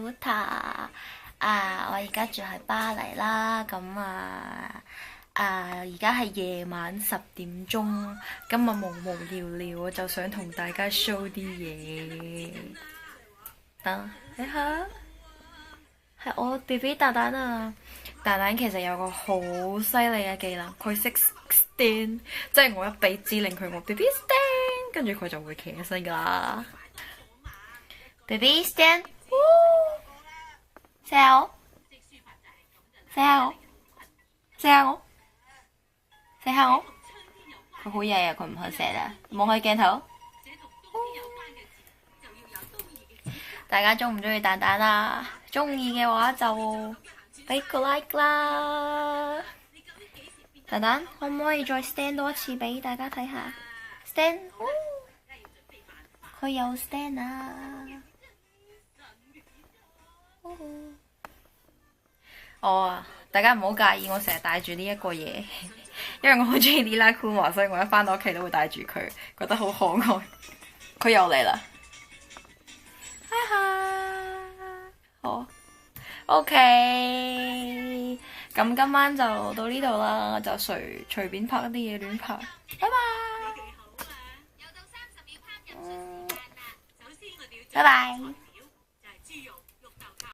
Huta。我而家住喺巴黎啦，咁而家係夜晚10點鐘，今日無無聊聊，我就想同大家 show 啲嘢。等睇下，係我 BB 蛋蛋啊！蛋蛋其實有個好犀利嘅技能，佢識 stand，即係我一俾指令佢，我 BB stand，跟住佢就會企起身噶啦。BB stand，射下我，射下我，射下我，射下我。佢好曳啊！佢唔去射啦，望佢鏡頭。大家中唔中意蛋蛋啊？中意嘅話就俾個 like 啦。蛋蛋可唔可以再 stand 多一次俾大家睇下 ？stand，佢有 stand 啊！大家唔好介意，我成日帶住呢一個嘢，因為我好中意呢拉酷華，所以我一返到屋企都會帶住佢，覺得好可愛。佢又嚟啦！哈哈，好 OK，咁今晚就到呢度啦，就隨便拍一啲嘢亂拍，拜拜，拜拜。